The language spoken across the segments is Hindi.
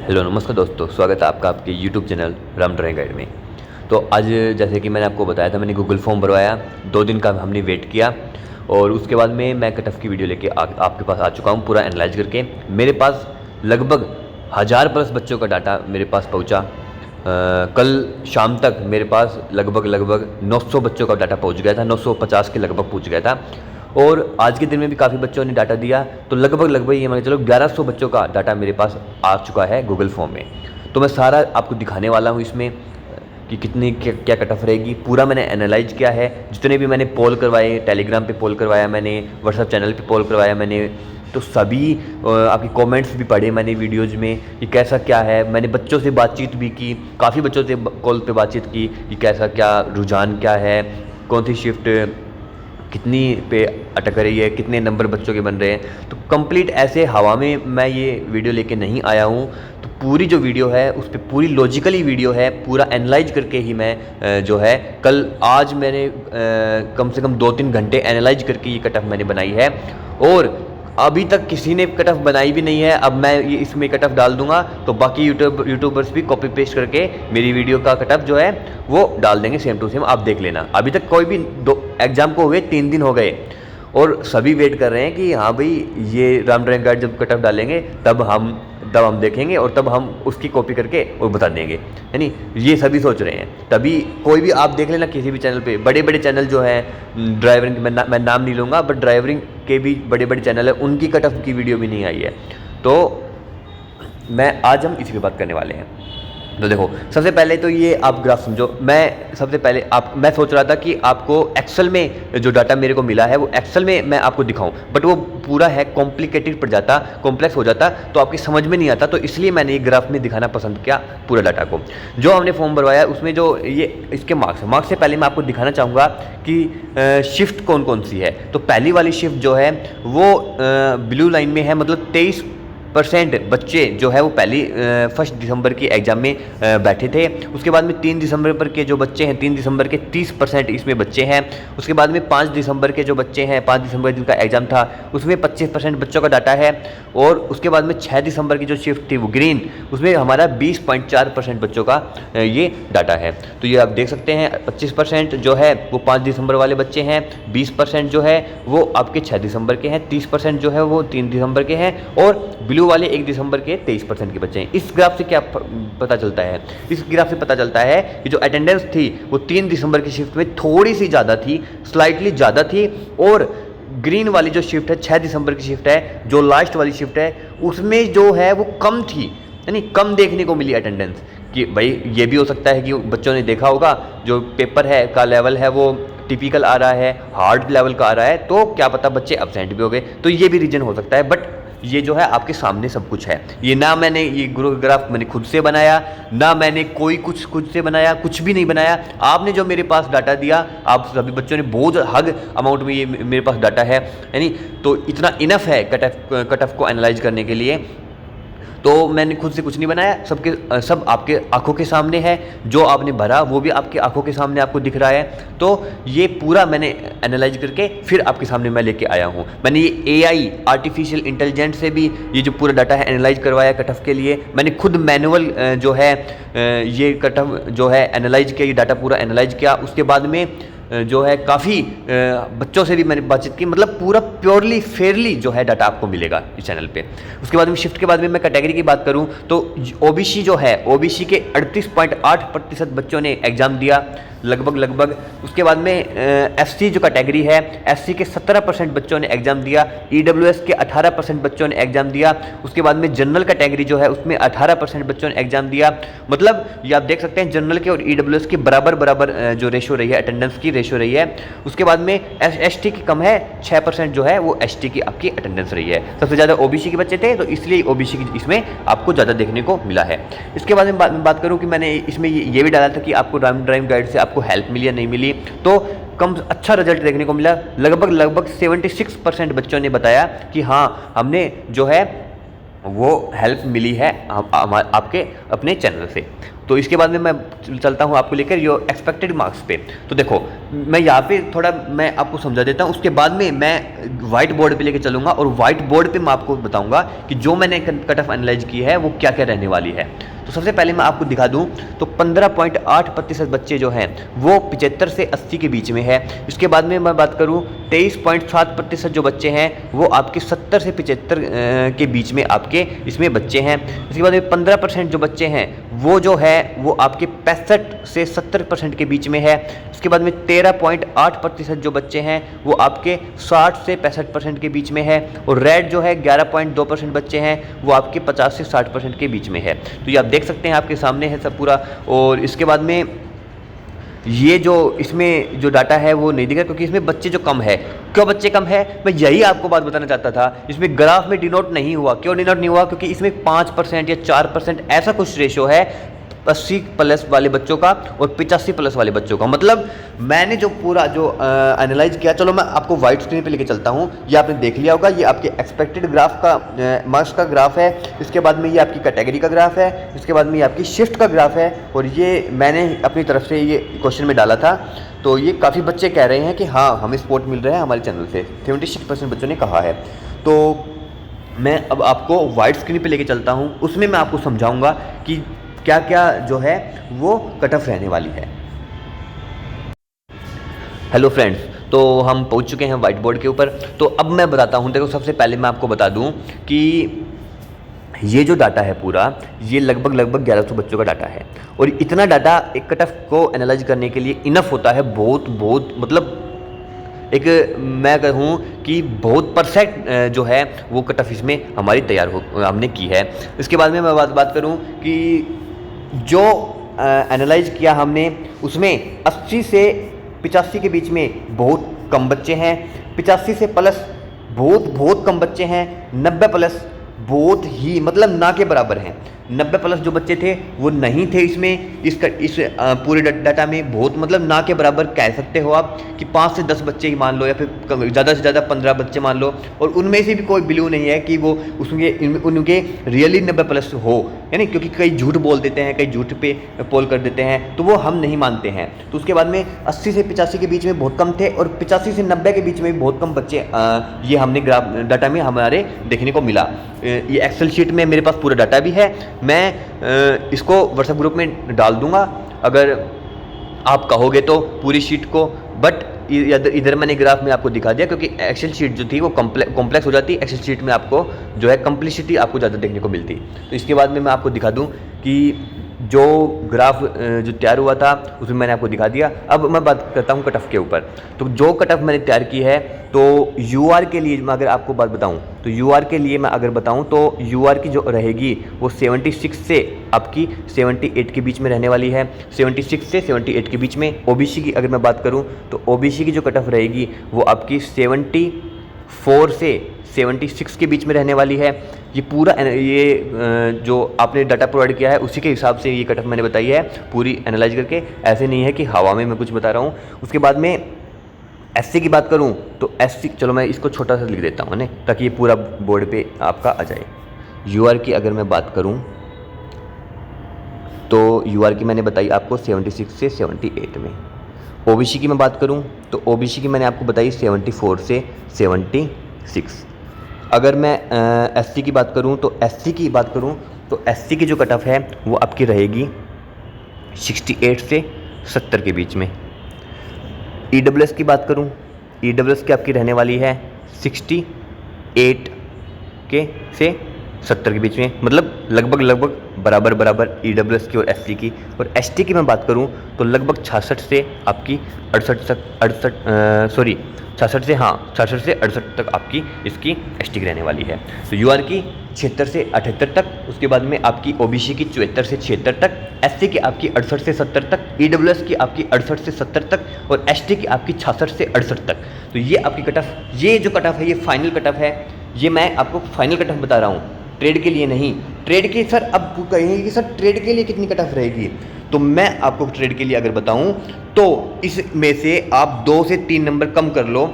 हेलो नमस्कार दोस्तों, स्वागत है आपका आपके YouTube channel Ram drawing guide में। तो आज जैसे कि मैंने आपको बताया था, मैंने गूगल फॉर्म भरवाया, 2 दिन का हमने वेट किया और उसके बाद में मैं कट ऑफ की वीडियो लेके आपके पास आ चुका हूँ पूरा एनालाइज करके। मेरे पास लगभग 1000 प्लस बच्चों का डाटा मेरे पास पहुँचा। कल शाम तक मेरे पास लगभग 900 बच्चों का डाटा पहुँच गया था, 950 के लगभग पहुँच गया था। और आज के दिन में भी काफ़ी बच्चों ने डाटा दिया, तो लगभग ये मान के चलो 1100 बच्चों का डाटा मेरे पास आ चुका है गूगल फॉर्म में। तो मैं सारा आपको दिखाने वाला हूँ इसमें कि कितनी क्या कट ऑफ रहेगी। पूरा मैंने एनालाइज किया है, जितने भी मैंने पोल करवाए, टेलीग्राम पे पोल करवाया मैंने, व्हाट्सएप चैनल पे पोल करवाया मैंने, तो सभी आपके कमेंट्स भी पढ़े मैंने वीडियोज़ में कि कैसा क्या है। मैंने बच्चों से बातचीत भी की, काफ़ी बच्चों से कॉल पे बातचीत की कि कैसा क्या रुझान क्या है, कौन सी शिफ्ट कितनी पे अटक रही है, कितने नंबर बच्चों के बन रहे हैं। तो कंप्लीट ऐसे हवा में मैं ये वीडियो लेके नहीं आया हूँ। तो पूरी जो वीडियो है उस पर पूरी लॉजिकली वीडियो है, पूरा एनालाइज करके ही मैं जो है आज मैंने कम से कम 2-3 घंटे एनालाइज करके ये कट ऑफ मैंने बनाई है। और अभी तक किसी ने कट ऑफ बनाई भी नहीं है। अब मैं ये इसमें कट ऑफ डाल दूंगा तो बाकी यूट्यूबर्स भी कॉपी पेस्ट करके मेरी वीडियो का कट ऑफ जो है वो डाल देंगे सेम टू सेम, आप देख लेना। अभी तक कोई भी एग्ज़ाम को हुए 3 दिन हो गए और सभी वेट कर रहे हैं कि हाँ भाई ये राम ड्राइंग गाइड जब कट ऑफ डालेंगे तब हम देखेंगे और तब हम उसकी कॉपी करके और बता देंगे, है नी। ये सभी सोच रहे हैं। तभी कोई भी आप देख लेना किसी भी चैनल पे, बड़े बड़े चैनल जो हैं ड्राइवरिंग, मैं नाम नहीं लूँगा, बट ड्राइवरिंग के भी बड़े बड़े चैनल है, उनकी कट ऑफ की वीडियो भी नहीं आई है। तो आज हम इसी पे बात करने वाले हैं। तो देखो, सबसे पहले तो ये आप ग्राफ समझो। मैं सोच रहा था कि आपको एक्सेल में जो डाटा मेरे को मिला है वो एक्सेल में मैं आपको दिखाऊं, बट वो पूरा है कॉम्प्लिकेटेड पड़ जाता, कॉम्प्लेक्स हो जाता, तो आपकी समझ में नहीं आता। तो इसलिए मैंने ये ग्राफ में दिखाना पसंद किया पूरा डाटा को। जो हमने फॉर्म भरवाया उसमें जो ये इसके मार्क्स से पहले मैं आपको दिखाना चाहूँगा कि शिफ्ट कौन कौन सी है। तो पहली वाली शिफ्ट जो है वो ब्लू लाइन में है, मतलब 23% बच्चे जो है वो पहली 1 दिसंबर की एग्ज़ाम में बैठे थे। उसके बाद में 3 दिसंबर पर के जो बच्चे हैं, 3 दिसंबर के 30% इसमें बच्चे हैं। उसके बाद में 5 दिसंबर के जो बच्चे हैं, 5 दिसंबर जिनका एग्ज़ाम था उसमें 25% बच्चों का डाटा है। और उसके बाद में 6 दिसंबर की जो शिफ्ट थी वो ग्रीन, उसमें हमारा 20.4% बच्चों का ये डाटा है। तो ये आप देख सकते हैं 25% जो है वो 5 दिसंबर वाले बच्चे हैं, 20% जो है वो आपके 6 दिसंबर के हैं, 30% जो है वो 3 दिसंबर के हैं और ब्लू वाले 1 दिसंबर के 23% के बच्चे हैं। इस ग्राफ से क्या पता चलता है? इस ग्राफ से पता चलता है कि जो अटेंडेंस थी वो 3 दिसंबर की शिफ्ट में थोड़ी सी ज़्यादा थी, स्लाइटली ज़्यादा थी। और ग्रीन वाली जो शिफ्ट है 6 दिसंबर की शिफ्ट है, जो लास्ट वाली शिफ्ट है, उसमें जो है वो कम थी, यानी कम देखने को मिली अटेंडेंस। कि भाई ये भी हो सकता है कि बच्चों ने देखा होगा जो पेपर है का लेवल है वो टिपिकल आ रहा है, हार्ड लेवल का आ रहा है, तो क्या पता बच्चे एब्सेंट भी हो गए। तो ये भी रीजन हो सकता है। बट ये जो है आपके सामने सब कुछ है। ये ना मैंने ये ग्राफ मैंने खुद से बनाया, ना मैंने कोई कुछ खुद से बनाया, कुछ भी नहीं बनाया। आपने जो मेरे पास डाटा दिया, आप सभी बच्चों ने बहुत हग अमाउंट में ये मेरे पास डाटा है, यानी तो इतना इनफ है कट ऑफ को एनालाइज करने के लिए। तो मैंने खुद से कुछ नहीं बनाया, सब आपके आंखों के सामने है। जो आपने भरा वो भी आपके आंखों के सामने आपको दिख रहा है। तो ये पूरा मैंने एनालाइज करके फिर आपके सामने मैं लेके आया हूँ। मैंने ये AI आर्टिफिशियल इंटेलिजेंस से भी ये जो पूरा डाटा है एनालाइज करवाया कट ऑफ के लिए। मैंने खुद मैनुअल जो है ये कट ऑफ जो है एनालाइज किया, ये डाटा पूरा एनालाइज किया। उसके बाद में जो है काफ़ी बच्चों से भी मैंने बातचीत की, मतलब पूरा प्योरली फेयरली जो है डाटा आपको मिलेगा इस चैनल पे। उसके बाद में शिफ्ट के बाद में मैं कैटेगरी की बात करूं तो OBC जो है, OBC के 38.8% बच्चों ने एग्ज़ाम दिया लगभग। उसके बाद में SC जो कैटेगरी है, SC के 17% बच्चों ने एग्ज़ाम दिया। EWS के 18% बच्चों ने एग्ज़ाम दिया। उसके बाद में जनरल कैटेगरी जो है उसमें 18% बच्चों ने एग्ज़ाम दिया। मतलब ये आप देख सकते हैं जनरल के और EWS के बराबर जो रेशो रही है, अटेंडेंस की रेशो रही है। उसके बाद में ST की कम है, 6% जो है वो ST की आपकी अटेंडेंस रही है। सबसे ज़्यादा OBC के बच्चे थे, तो इसलिए OBC की इसमें आपको ज़्यादा देखने को मिला है। इसके बाद में बात करूँ कि मैंने इसमें ये भी डाला था कि आपको राम ड्राइंग गाइड से आपको हेल्प मिली या नहीं मिली। तो कम अच्छा रिजल्ट देखने को मिला। लगभग 76% बच्चों ने बताया कि हाँ हमने जो है वो हेल्प मिली है आपके अपने चैनल से। तो इसके बाद में मैं चलता हूँ आपको लेकर यो एक्सपेक्टेड मार्क्स पे। तो देखो मैं यहाँ पे थोड़ा मैं आपको समझा देता हूँ, उसके बाद में मैं वाइट बोर्ड पे लेके चलूँगा और वाइट बोर्ड पे मैं आपको बताऊँगा कि जो मैंने कट ऑफ एनालाइज की है वो क्या क्या रहने वाली है। तो सबसे पहले मैं आपको दिखा दूं तो 15.8% बच्चे जो हैं वो 75 से 80 के बीच में है। इसके बाद में मैं बात करूं 23.7% जो बच्चे हैं वो आपके 70 से 75 के बीच में आपके इसमें बच्चे हैं। इसके बाद में 15% जो बच्चे हैं वो जो है वो आपके 65 से 70% के बीच में है। इसके बाद में 13.8% जो बच्चे हैं वो आपके 60 से 65% के बीच में है। और रेड जो है 11.2% बच्चे हैं वो आपके 50 से 60% के बीच में है। तो ये आप देख सकते हैं, आपके सामने है सब पूरा। और इसके बाद में ये जो इसमें जो डाटा है वो नहीं दिख रहा क्योंकि इसमें बच्चे जो कम है। क्यों बच्चे कम है, मैं यही आपको बात बताना चाहता था। इसमें ग्राफ में डिनोट नहीं हुआ। क्यों डिनोट नहीं हुआ, क्योंकि इसमें 5% या 4% ऐसा कुछ रेशो है 80 प्लस वाले बच्चों का और 85 प्लस वाले बच्चों का। मतलब मैंने जो पूरा जो एनालाइज किया, चलो मैं आपको वाइट स्क्रीन पे लेके चलता हूँ। ये आपने देख लिया होगा, ये आपके एक्सपेक्टेड ग्राफ का मार्क्स का ग्राफ है। इसके बाद में ये आपकी कैटेगरी का ग्राफ है। इसके बाद में ये आपकी शिफ्ट का ग्राफ है। और ये मैंने अपनी तरफ से ये क्वेश्चन में डाला था। तो ये काफ़ी बच्चे कह रहे हैं कि हाँ हमें सपोर्ट मिल रहा है हमारे चैनल से, 76% बच्चों ने कहा है। तो मैं अब आपको वाइट स्क्रीन पे लेके चलता हूँ, उसमें मैं आपको समझाऊंगा कि क्या क्या जो है वो कट ऑफ रहने वाली है। हेलो फ्रेंड्स, तो हम पहुंच चुके हैं वाइट बोर्ड के ऊपर। तो अब मैं बताता हूं, देखो सबसे पहले मैं आपको बता दूं कि ये जो डाटा है पूरा, ये लगभग 1100 बच्चों का डाटा है। और इतना डाटा एक कट ऑफ को एनालाइज करने के लिए इनफ होता है। बहुत मतलब एक मैं कहूँ कि बहुत परफेक्ट जो है वो कट ऑफ इसमें हमारी तैयार हमने की है। इसके बाद में मैं बात करूँ कि जो एनालाइज किया हमने उसमें 80 से 85 के बीच में बहुत कम बच्चे हैं। 85 से प्लस बहुत कम बच्चे हैं। 90 प्लस बहुत ही मतलब ना के बराबर हैं। 90 प्लस जो बच्चे थे वो नहीं थे इसमें। इस पूरे डाटा में बहुत मतलब ना के बराबर कह सकते हो आप कि 5 से 10 बच्चे ही मान लो, या फिर ज़्यादा से ज़्यादा 15 बच्चे मान लो। और उनमें से भी कोई बिलीव नहीं है कि वो उनके रियली 90 प्लस हो, यानी क्योंकि कई झूठ बोल देते हैं, कई झूठ पे पोल कर देते हैं, तो वो हम नहीं मानते हैं। तो उसके बाद में 80 से 85 के बीच में बहुत कम थे और 85 से 90 के बीच में भी बहुत कम बच्चे ये हमने ग्राफ डाटा में हमारे देखने को मिला। ये एक्सेल शीट में मेरे पास पूरा डाटा भी है। मैं इसको व्हाट्सएप ग्रुप में डाल दूंगा अगर आप कहोगे तो पूरी शीट को। बट इधर मैंने ग्राफ में आपको दिखा दिया क्योंकि एक्सेल शीट जो थी वो कॉम्प्लेक्स हो जाती। एक्सेल शीट में आपको जो है कम्प्लिसिटी आपको ज़्यादा देखने को मिलती। तो इसके बाद में मैं आपको दिखा दूं कि जो ग्राफ जो तैयार हुआ था उसमें मैंने आपको दिखा दिया। अब मैं बात करता हूँ कट ऑफ के ऊपर। तो जो कट ऑफ मैंने तैयार की है, तो यूआर के लिए मैं अगर आपको बात बताऊं तो यूआर के लिए मैं अगर बताऊं तो यूआर की जो रहेगी वो 76 से आपकी 78 के बीच में रहने वाली है। 76 से 78 के बीच में। ओबीसी की अगर मैं बात करूं तो ओबीसी की जो कट ऑफ रहेगी वो आपकी 74 से 76 के बीच में रहने वाली है। ये पूरा ये जो आपने डाटा प्रोवाइड किया है उसी के हिसाब से ये कट ऑफ मैंने बताई है पूरी एनालाइज करके। ऐसे नहीं है कि हवा में मैं कुछ बता रहा हूँ। उसके बाद में एससी की बात करूं तो एससी, चलो मैं इसको छोटा सा लिख देता हूं ना ताकि ये पूरा बोर्ड पे आपका आ जाए। यूआर की अगर मैं बात करूं तो यूआर की मैंने बताई आपको 76 से 78 में। ओबीसी की मैं बात करूं तो ओबीसी की मैंने आपको बताई 74 से 76। अगर मैं एससी की बात करूं तो एससी की बात करूं तो एससी की जो कट ऑफ है वो आपकी रहेगी 68 से 70 के बीच में। ईडब्ल्यूएस की बात करूं, ईडब्ल्यूएस की आपकी रहने वाली है 68 के से 70 के बीच में। मतलब लगभग बराबर ईडब्ल्यूएस की और एससी की। और एसटी की मैं बात करूं तो लगभग 66 से आपकी 68 से 68 तक आपकी इसकी एसटी की रहने वाली है। तो यूआर की 76 से 78 तक। उसके बाद में आपकी ओबीसी की 74 से 76 तक। एससी की आपकी 68 से 70 तक। ईडब्ल्यूएस की आपकी 68 से 70 तक। और एसटी की आपकी 66 से 68 तक। तो ये आपकी कट ऑफ, ये जो कट ऑफ है ये फाइनल कट ऑफ है। ये मैं आपको फाइनल कट ऑफ बता रहा हूँ, ट्रेड के लिए नहीं। ट्रेड के सर अब कहेंगे कि सर ट्रेड के लिए कितनी कट ऑफ रहेगी, तो मैं आपको ट्रेड के लिए अगर बताऊं तो इसमें से आप 2 से 3 नंबर कम कर लो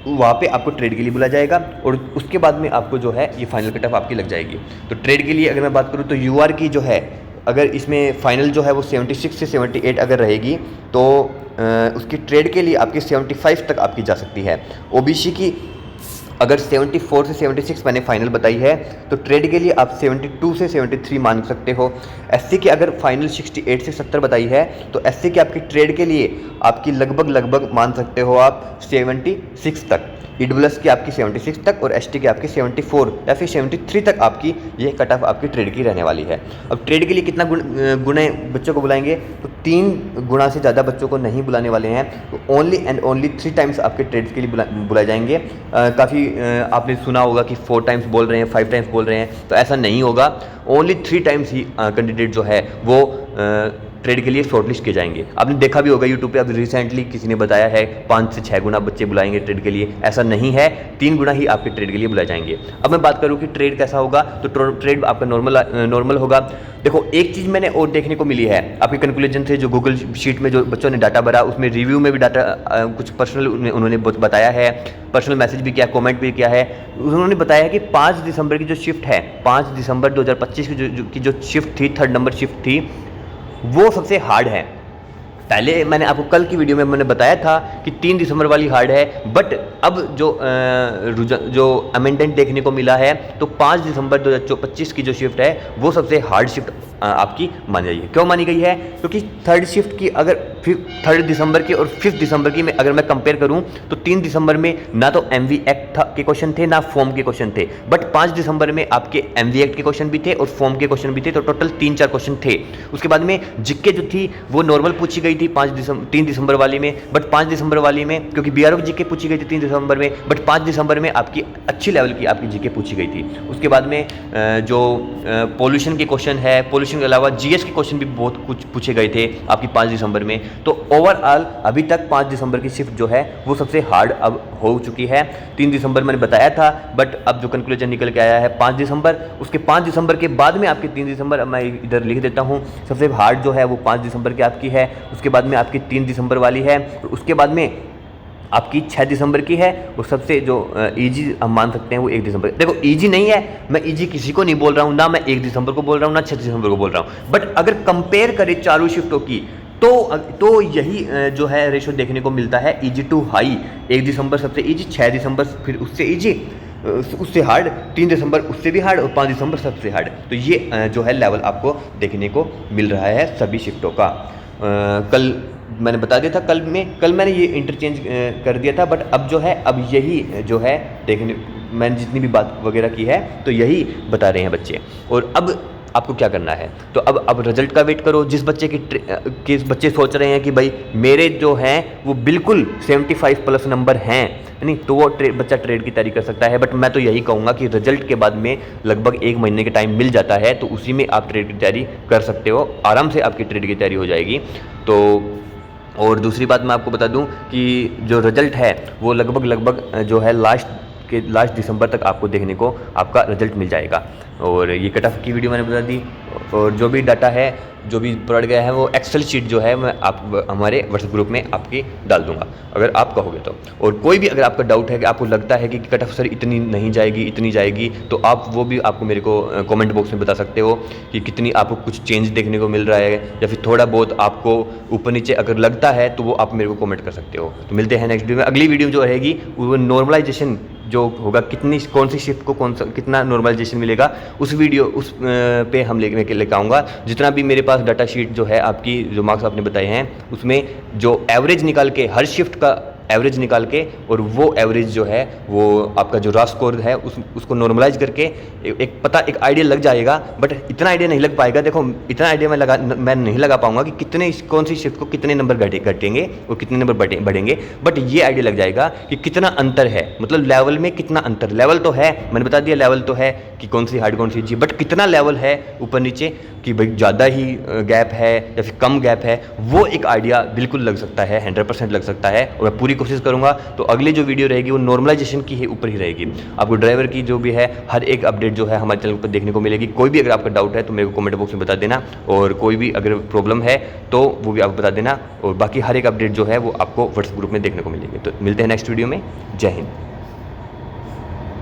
वहाँ पे आपको ट्रेड के लिए बुलाया जाएगा और उसके बाद में आपको जो है ये फाइनल कट ऑफ आपकी लग जाएगी। तो ट्रेड के लिए अगर मैं बात करूँ तो यूआर की जो है, अगर इसमें फाइनल जो है वो 76 से 78 अगर रहेगी तो उसकी ट्रेड के लिए आपकी 75 तक आपकी जा सकती है। ओबीसी की अगर 74 से 76 मैंने फाइनल बताई है तो ट्रेड के लिए आप 72 से 73 मान सकते हो। एससी की अगर फाइनल 68 से 70 बताई है तो एससी की आपकी ट्रेड के लिए आपकी लगभग मान सकते हो आप 76 तक। ईडब्ल्यूएस की आपकी 76 तक और एसटी की आपकी 74 या फिर 73 तक आपकी ये कट ऑफ आपकी ट्रेड की रहने वाली है। अब ट्रेड के लिए कितना गुणे बच्चों को बुलाएंगे तो 3 गुना से ज़्यादा बच्चों को नहीं बुलाने वाले हैं। तो ओनली एंड ओनली 3 टाइम्स आपके ट्रेड्स के लिए बुलाए जाएंगे। काफ़ी आपने सुना होगा कि 4 टाइम्स बोल रहे हैं, 5 टाइम्स बोल रहे हैं, तो ऐसा नहीं होगा। ओनली 3 टाइम्स ही कैंडिडेट जो है वो ट्रेड के लिए शॉर्टलिस्ट किए जाएंगे। आपने देखा भी होगा यूट्यूब पे, अब रिसेंटली किसी ने बताया है 5 से 6 गुना बच्चे बुलाएंगे ट्रेड के लिए। ऐसा नहीं है, 3 गुना ही आपके ट्रेड के लिए बुलाए जाएंगे। अब मैं बात करूँ कि ट्रेड कैसा होगा तो ट्रेड आपका नॉर्मल होगा। देखो एक चीज़ मैंने और देखने को मिली है आपके कंक्लूजन से, जो गूगल शीट में जो बच्चों ने डाटा भरा उसमें रिव्यू में भी डाटा कुछ पर्सनल उन्होंने बताया है, पर्सनल मैसेज भी किया, कमेंट भी किया है। उन्होंने बताया है कि 5 दिसंबर की जो शिफ्ट है, 5 दिसंबर 2025 की जो शिफ्ट थी, 3rd नंबर शिफ्ट थी, वो सबसे हार्ड है। पहले मैंने आपको कल की वीडियो में मैंने बताया था कि 3 दिसंबर वाली हार्ड है, बट अब जो अमेंडमेंट देखने को मिला है तो 5 दिसंबर 2025 की जो शिफ्ट है वो सबसे हार्ड शिफ्ट आपकी मानी गई है। क्यों मानी गई है? क्योंकि 3rd शिफ्ट की अगर 3rd दिसंबर की और 5th दिसंबर की अगर मैं कंपेयर करूं तो 3 दिसंबर में ना तो MV एक्ट के क्वेश्चन थे ना फॉर्म के क्वेश्चन थे, बट 5 दिसंबर में आपके MV एक्ट के क्वेश्चन भी थे और फॉर्म के क्वेश्चन भी थे, तो टोटल 3-4 क्वेश्चन थे। उसके बाद में जीके जो थी वो नॉर्मल पूछी गई थी 3 दिसंबर वाली में, बट 5 दिसंबर वाली में क्योंकि BRO की जीके पूछी गई थी 3 दिसंबर में, बट 5 दिसंबर में आपकी अच्छी लेवल की आपकी जीके पूछी गई थी। उसके बाद में जो पोल्यूशन के क्वेश्चन है, पोल्यूशन के अलावा GS के क्वेश्चन भी बहुत कुछ पूछे गए थे आपकी 5 दिसंबर में। तो ओवरऑल अभी तक 5 दिसंबर की शिफ्ट जो है वो सबसे हार्ड अब हो चुकी है। 3 दिसंबर मैंने बताया था, बट अब जो कंक्लूजन निकल के आया है 5 दिसंबर। उसके 5 दिसंबर के बाद में आपके 3 दिसंबर, मैं इधर लिख देता हूँ, सबसे हार्ड जो है वो 5 दिसंबर की आपकी है। उसके बाद में आपकी 3 दिसंबर वाली है, और उसके बाद में आपकी 6 दिसंबर की है, और सबसे जो ईजी हम मान सकते हैं वो 1 दिसंबर। देखो ईजी नहीं है, मैं ईजी किसी को नहीं बोल रहा हूँ, ना मैं 1 दिसंबर को बोल रहा हूँ ना 6 दिसंबर को बोल रहा हूँ, बट अगर कंपेयर करें चारों शिफ्टों की तो यही जो है रेशो देखने को मिलता है, ईजी टू हाई। 1 दिसंबर सबसे ईजी, 6 दिसंबर फिर उससे ईजी, उससे हार्ड, 3 दिसंबर उससे भी हार्ड, और 5 दिसंबर सबसे हार्ड। तो ये जो है लेवल आपको देखने को मिल रहा है सभी शिफ्टों का। कल मैंने बता दिया था, कल मैंने ये इंटरचेंज कर दिया था, बट अब जो है अब यही जो है देखने, मैंने जितनी भी बात वगैरह की है तो यही बता रहे हैं बच्चे। और अब आपको क्या करना है, तो अब रिजल्ट का वेट करो। जिस बच्चे के बच्चे सोच रहे हैं कि भाई मेरे जो हैं वो बिल्कुल 75 प्लस नंबर हैं, नहीं तो वो बच्चा ट्रेड की तैयारी कर सकता है। बट मैं तो यही कहूँगा कि रिजल्ट के बाद में लगभग 1 महीने के टाइम मिल जाता है, तो उसी में आप ट्रेड की तैयारी कर सकते हो, आराम से आपकी ट्रेड की तैयारी हो जाएगी। तो और दूसरी बात मैं आपको बता दूं कि जो रिजल्ट है वो लगभग जो है लास्ट दिसंबर तक आपको देखने को आपका रिजल्ट मिल जाएगा। और ये कट ऑफ की वीडियो मैंने बता दी, और जो भी डाटा है, जो भी प्रोवाइड गया है, वो एक्सेल शीट जो है मैं आप हमारे व्हाट्सएप ग्रुप में आपकी डाल दूंगा अगर आप कहोगे तो। और कोई भी अगर आपका डाउट है कि आपको लगता है कि कट ऑफ सर इतनी नहीं जाएगी, इतनी जाएगी, तो आप वो भी आपको मेरे को कमेंट बॉक्स में बता सकते हो कि कितनी आपको कुछ चेंज देखने को मिल रहा है, या फिर थोड़ा बहुत आपको ऊपर नीचे अगर लगता है तो वो आप मेरे को कमेंट कर सकते हो। तो मिलते हैं नेक्स्ट वीडियो में। अगली वीडियो जो रहेगी वो नॉर्मलाइजेशन जो होगा, कौन सी शिफ्ट को कितना नॉर्मलाइजेशन मिलेगा, उस वीडियो पे हम लेकर आऊँगा। जितना भी मेरे पास डाटा शीट जो है आपकी जो मार्क्स आपने बताए हैं उसमें जो एवरेज निकाल के, हर शिफ्ट का एवरेज निकाल के, और वो एवरेज जो है वो आपका जो रॉ स्कोर है उसको नॉर्मलाइज करके एक आइडिया लग जाएगा। बट इतना आइडिया नहीं लग पाएगा। देखो इतना आइडिया मैं नहीं लगा पाऊंगा कि कौन सी शिफ्ट को कितने नंबर घटेंगे और कितने नंबर बढ़ेंगे, बट ये आइडिया लग जाएगा कि कितना अंतर है, मतलब लेवल में कितना अंतर। लेवल तो है, मैंने बता दिया लेवल तो है कि कौन सी हार्ड कौन सी ईजी, बट कितना लेवल है ऊपर नीचे, कि भाई ज़्यादा ही गैप है या फिर कम गैप है, वो एक आइडिया बिल्कुल लग सकता है, 100% लग सकता है। और मैं पूरी कोशिश करूँगा। तो अगली जो वीडियो रहेगी वो नॉर्मलाइजेशन की ही ऊपर ही रहेगी। आपको ड्राइवर की जो भी है हर एक अपडेट जो है हमारे चैनल पर देखने को मिलेगी। कोई भी अगर आपका डाउट है तो मेरे को कमेंट बॉक्स में बता देना, और कोई भी अगर प्रॉब्लम है तो वो भी आप बता देना, और बाकी हर एक अपडेट जो है वो आपको व्हाट्सएप ग्रुप में देखने को मिलेगी। तो मिलते हैं नेक्स्ट वीडियो में। जय हिंद।